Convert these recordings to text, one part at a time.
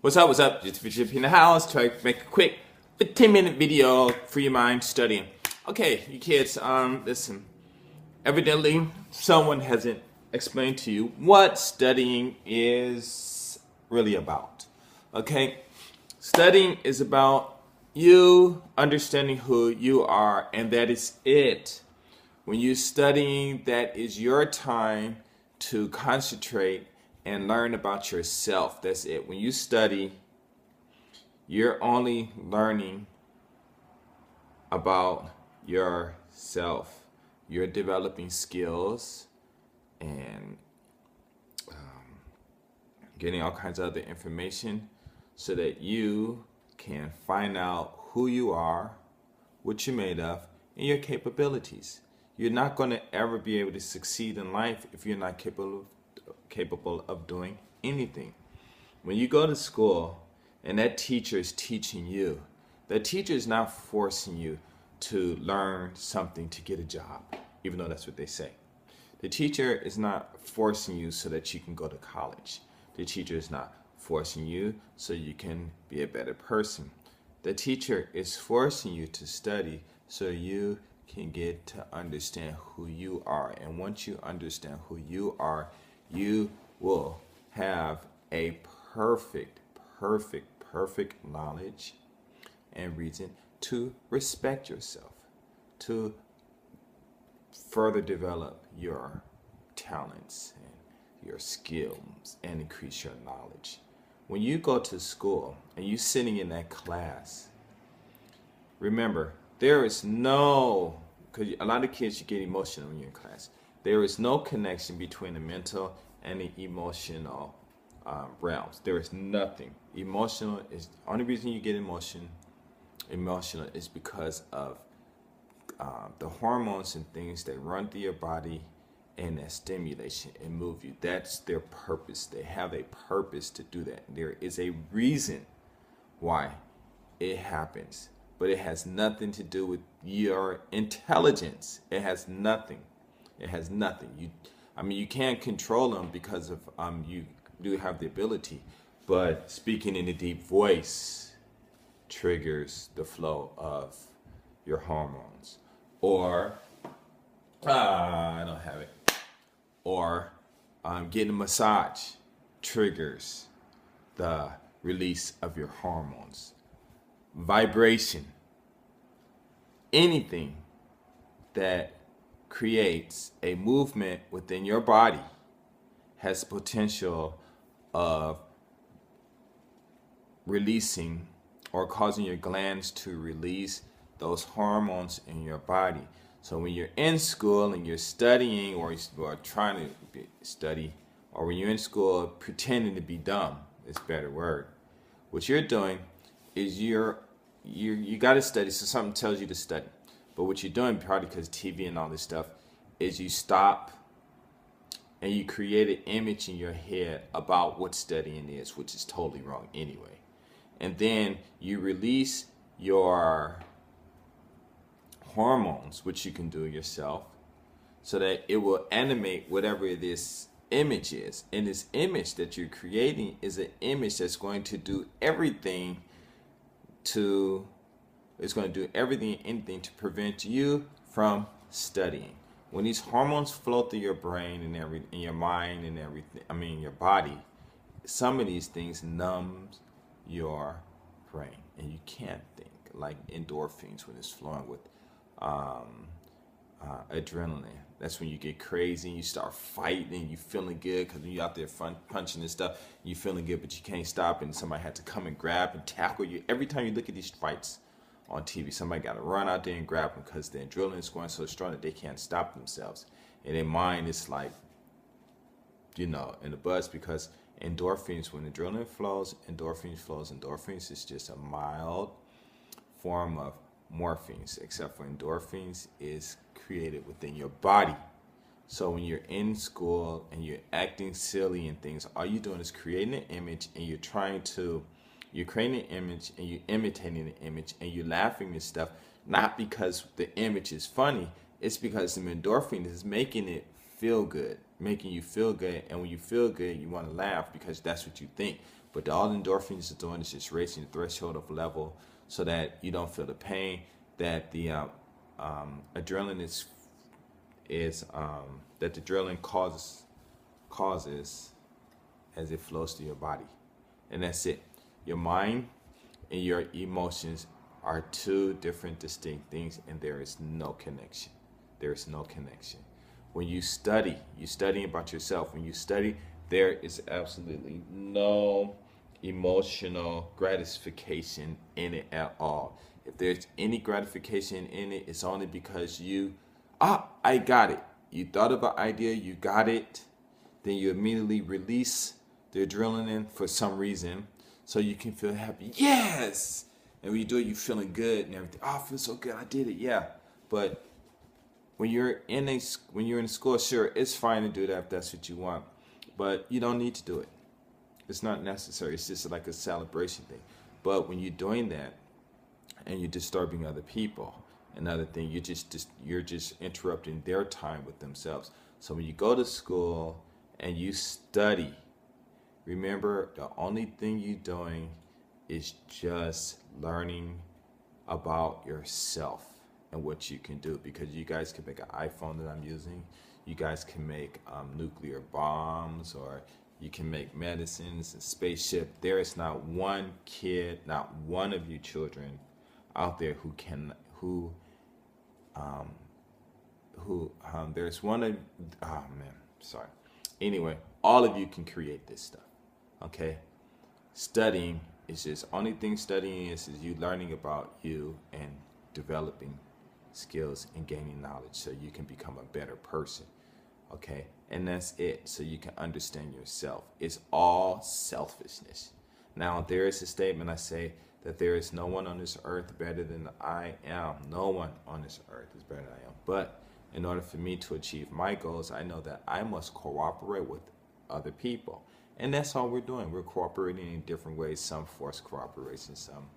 What's up? What's up? Just Bishop in the house. Try to make a quick 15-minute video for your mind studying. Okay, you kids, listen. Evidently, someone hasn't explained to you what studying is really about. Okay? Studying is about you understanding who you are, and that is it. When you're studying, that is your time to concentrate and learn about yourself. That's it. When you study, you're only learning about yourself. You're developing skills and getting all kinds of other information so that you can find out who you are, what you're made of, and your capabilities. You're not going to ever be able to succeed in life if you're not capable of doing anything. When you go to school and that teacher is teaching you, the teacher is not forcing you to learn something to get a job, even though that's what they say. The teacher is not forcing you so that you can go to college. The teacher is not forcing you so you can be a better person. The teacher is forcing you to study so you can get to understand who you are. And once you understand who you are, you will have a perfect knowledge and reason to respect yourself, to further develop your talents and your skills and increase your knowledge. When you go to school and you're sitting in that class, remember, there is no, because a lot of kids, you get emotional when you're in class. There is no connection between the mental and the emotional realms. There is nothing. Emotional is the only reason you get emotional is because of the hormones and things that run through your body and that stimulation and move you. That's their purpose. They have a purpose to do that. There is a reason why it happens, but it has nothing to do with your intelligence. It has nothing. It has nothing. You can't control them because of you do have the ability, but speaking in a deep voice triggers the flow of your hormones. Or I don't have it. Or getting a massage triggers the release of your hormones. Vibration, anything that creates a movement within your body has potential of releasing or causing your glands to release those hormones in your body. So when you're in school and you're studying or trying to study, or when you're in school pretending to be dumb, it's a better word, what you're doing is you got to study, so something tells you to study. But what you're doing, probably because TV and all this stuff, is you stop and you create an image in your head about what studying is, which is totally wrong anyway. And then you release your hormones, which you can do yourself, so that it will animate whatever this image is. And this image that you're creating is an image that's going to do everything anything to prevent you from studying. When these hormones flow through your brain and in your mind and everything, your body, some of these things numbs your brain and you can't think, like endorphins when it's flowing with adrenaline. That's when you get crazy and you start fighting and you feeling good because you're out there punching and stuff, you feeling good, but you can't stop, and somebody had to come and grab and tackle you. Every time you look at these fights on TV, somebody got to run out there and grab them because the adrenaline is going so strong that they can't stop themselves. And their mind is like, in the buzz, because endorphins, when adrenaline flows, endorphins is just a mild form of morphines, except for endorphins is created within your body. So when you're in school and you're acting silly and things, all you're doing is creating an image, and you're creating an image and you're imitating the image and you're laughing and stuff, not because the image is funny, it's because the endorphin is making it feel good, making you feel good. And when you feel good, you want to laugh because that's what you think. But all endorphins is doing is just raising the threshold of level so that you don't feel the pain that the adrenaline is that the adrenaline causes as it flows through your body. And that's it. Your mind and your emotions are two different distinct things, and there is no connection. There is no connection. When you study, you're studying about yourself. When you study, there is absolutely no emotional gratification in it at all. If there's any gratification in it, it's only because I got it. You thought of an idea, you got it, then you immediately release the adrenaline for some reason so you can feel happy. Yes! And when you do it, you're feeling good and everything. Oh, I feel so good. I did it. Yeah. But when you're in school, sure, it's fine to do that if that's what you want. But you don't need to do it. It's not necessary. It's just like a celebration thing. But when you're doing that and you're disturbing other people, another thing, you're just interrupting their time with themselves. So when you go to school and you study, remember the only thing you're doing is just learning about yourself and what you can do, because you guys can make an iPhone that I'm using. You guys can make nuclear bombs, or you can make medicines, a spaceship. There is not one kid, not one of you children out there there's one of, oh man, sorry. Anyway, all of you can create this stuff, okay? Studying is just, only thing studying is you learning about you and developing skills and gaining knowledge so you can become a better person, okay? And that's it, so you can understand yourself. It's all selfishness. Now, there is a statement I say that there is no one on this earth better than I am. No one on this earth is better than I am. But in order for me to achieve my goals, I know that I must cooperate with other people. And that's all we're doing. We're cooperating in different ways. Some forced cooperation, some,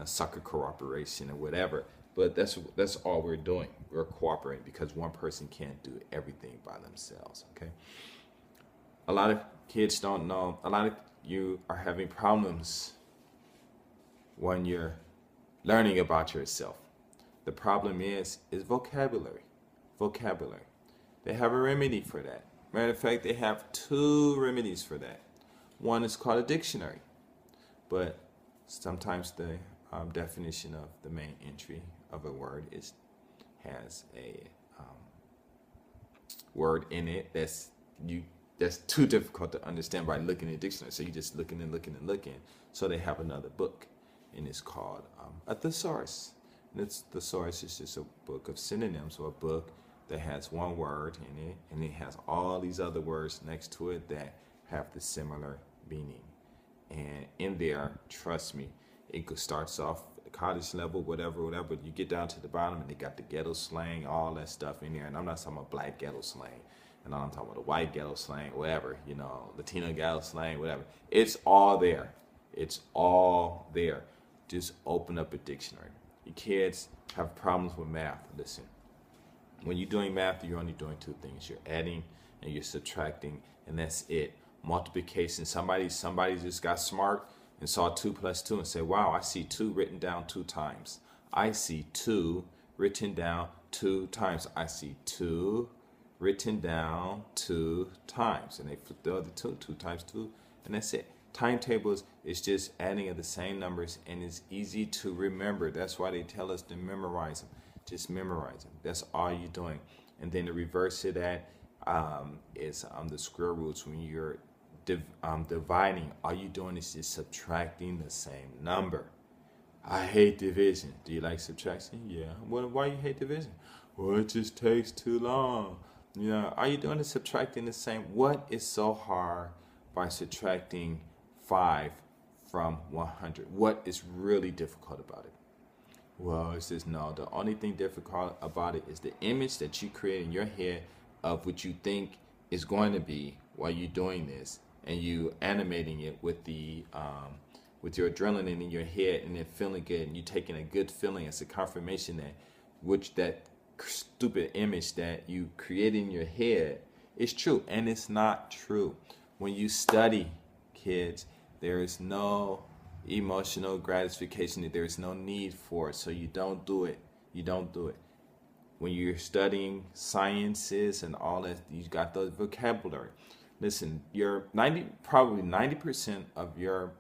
sucker cooperation or whatever. But that's all we're doing. We're cooperating because one person can't do everything by themselves, okay? A lot of kids don't know. A lot of you are having problems when you're learning about yourself. The problem is vocabulary. Vocabulary. They have a remedy for that. Matter of fact, they have two remedies for that. One is called a dictionary, but sometimes the definition of the main entry of a word has a word in it that's too difficult to understand by looking in the dictionary. So you just looking and looking and looking. So they have another book, and it's called a thesaurus. And the thesaurus is just a book of synonyms, or a book that has one word in it, and it has all these other words next to it that have the similar meaning. And in there, trust me, it starts off at college level, whatever, but you get down to the bottom and they got the ghetto slang, all that stuff in there. And I'm not talking about black ghetto slang, and I'm talking about the white ghetto slang, whatever, Latino ghetto slang, whatever. It's all there. It's all there. Just open up a dictionary. Your kids have problems with math. Listen, when you're doing math, you're only doing two things. You're adding and you're subtracting, and that's it. Multiplication. Somebody just got smart and saw 2 plus 2 and said, wow, I see 2 written down 2 times. I see 2 written down 2 times. I see 2 written down 2 times. And they flip the other 2 times 2, and that's it. Timetables is just adding of the same numbers, and it's easy to remember. That's why they tell us to memorize them. Just memorize them. That's all you're doing. And then the reverse of that is the square roots. When you're dividing, all you're doing is just subtracting the same number. I hate division. Do you like subtraction? Yeah. Why you hate division? Well, it just takes too long. All you're doing is subtracting the same. What is so hard by subtracting 5 from 100? What is really difficult about it? Well, it's just no. The only thing difficult about it is the image that you create in your head of what you think is going to be while you're doing this, and you animating it with the with your adrenaline in your head, and then feeling good, and you taking a good feeling as a confirmation that that stupid image that you create in your head is true, and it's not true. When you study, kids, There is no emotional gratification. There is no need for it. So you don't do it. You don't do it. When you're studying sciences and all that, you got the vocabulary. Listen, you're probably 90% of your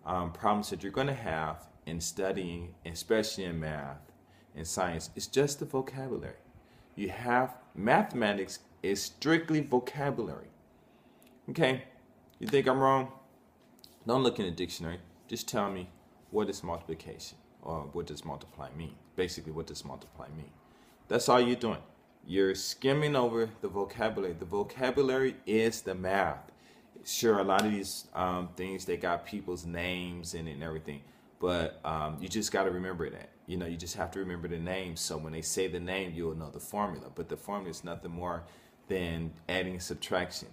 problems that you're going to have in studying, especially in math and science, is just the vocabulary. You have mathematics is strictly vocabulary. Okay, you think I'm wrong? Don't look in the dictionary. Just tell me, what is multiplication, or what does multiply mean? Basically, what does multiply mean? That's all you're doing. You're skimming over the vocabulary. The vocabulary is the math. Sure, a lot of these things, they got people's names in it and everything, but you just got to remember that. You know, you just have to remember the name. So when they say the name, you'll know the formula. But the formula is nothing more than adding and subtraction.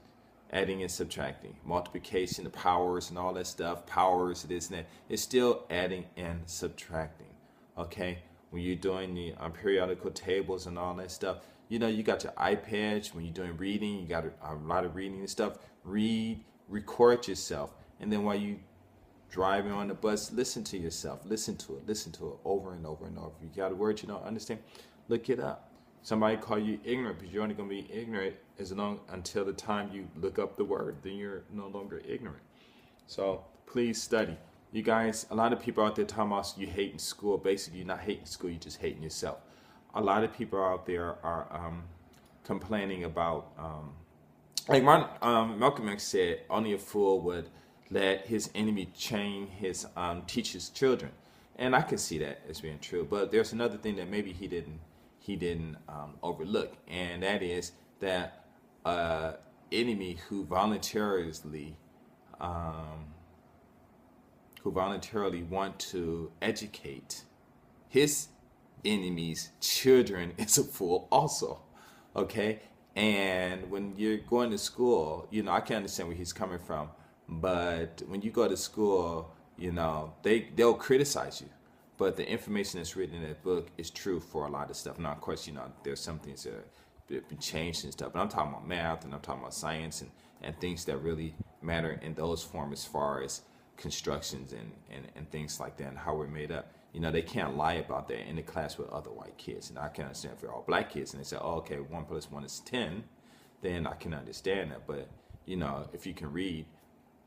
Adding and subtracting, multiplication, the powers and all that stuff, powers, this and that. It's still adding and subtracting. Okay, when you're doing the periodical tables and all that stuff, you know, you got your iPads. When you're doing reading, you got a lot of reading and stuff. Read, record yourself, and then while you driving on the bus, listen to yourself. Listen to it over and over and over. If you got a word you don't understand, look it up. Somebody call you ignorant, but you're only going to be ignorant until the time you look up the word. Then you're no longer ignorant. So please study. You guys, a lot of people out there talking about you hating school. Basically, you're not hating school, you're just hating yourself. A lot of people out there are complaining about, like Malcolm X said, only a fool would let his enemy teach his children. And I can see that as being true. But there's another thing that maybe he didn't overlook, and that is that enemy who voluntarily want to educate his enemy's children is a fool also. Okay, and when you're going to school, you know, I can understand where he's coming from, but when you go to school, you know, they'll criticize you. But the information that's written in that book is true for a lot of stuff. Now, of course, you know, there's some things that have been changed and stuff. But I'm talking about math, and I'm talking about science, and things that really matter in those forms as far as constructions and things like that, and how we're made up. You know, they can't lie about that in the class with other white kids. And I can understand if they're all black kids and they say, oh, okay, 1 + 1 is 10, then I can understand that. But, you know, if you can read,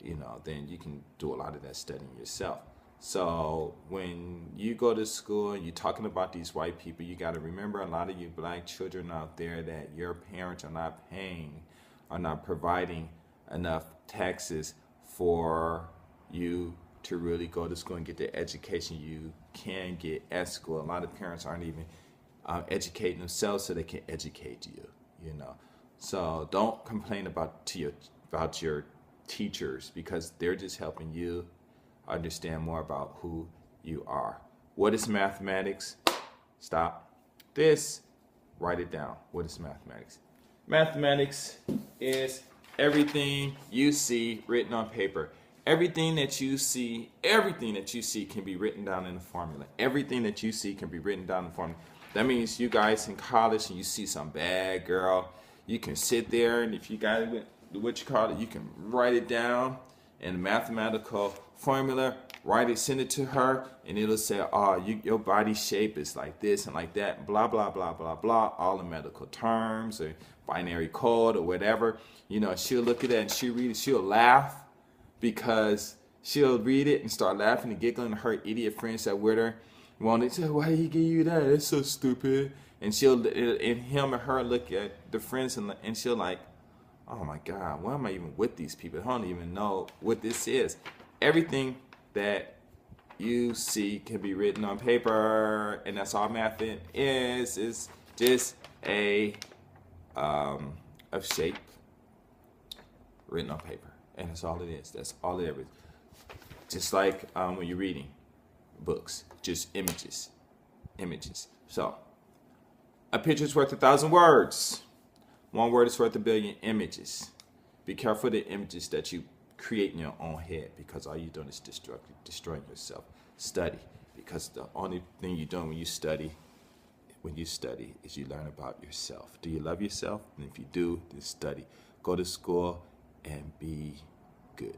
you know, then you can do a lot of that studying yourself. So when you go to school and you're talking about these white people, you got to remember, a lot of you black children out there, that your parents are not providing enough taxes for you to really go to school and get the education you can get at school. A lot of parents aren't even educating themselves so they can educate you, you know. So don't complain about your teachers, because they're just helping you understand more about who you are. What is mathematics? Stop this. Write it down. What is mathematics? Mathematics is everything you see written on paper. Everything that you see can be written down in a formula. Everything that you see can be written down in a formula. That means you guys in college and you see some bad girl, you can sit there, and if you got what you call it, you can write it down in a mathematical formula, send it to her, and it'll say, oh, your body shape is like this and like that, blah, blah, blah, blah, blah, all the medical terms or binary code or whatever. You know, she'll look at that and she'll read it, she'll laugh, because she'll read it and start laughing and giggling. Her idiot friends that with her wanted to say, why did he give you that? That's so stupid. And him and her look at the friends and she'll like, oh my God, why am I even with these people? I don't even know what this is. Everything that you see can be written on paper, and that's all math is just a shape written on paper, and that's all it is. That's all it ever is. Just like when you're reading books, just images. So a picture's worth 1,000 words. 1 word is worth 1,000,000,000 images. Be careful of the images that you create in your own head, because all you're doing is destroying yourself. Study, because the only thing you're doing when you study is you learn about yourself. Do you love yourself? And if you do, then study. Go to school and be good.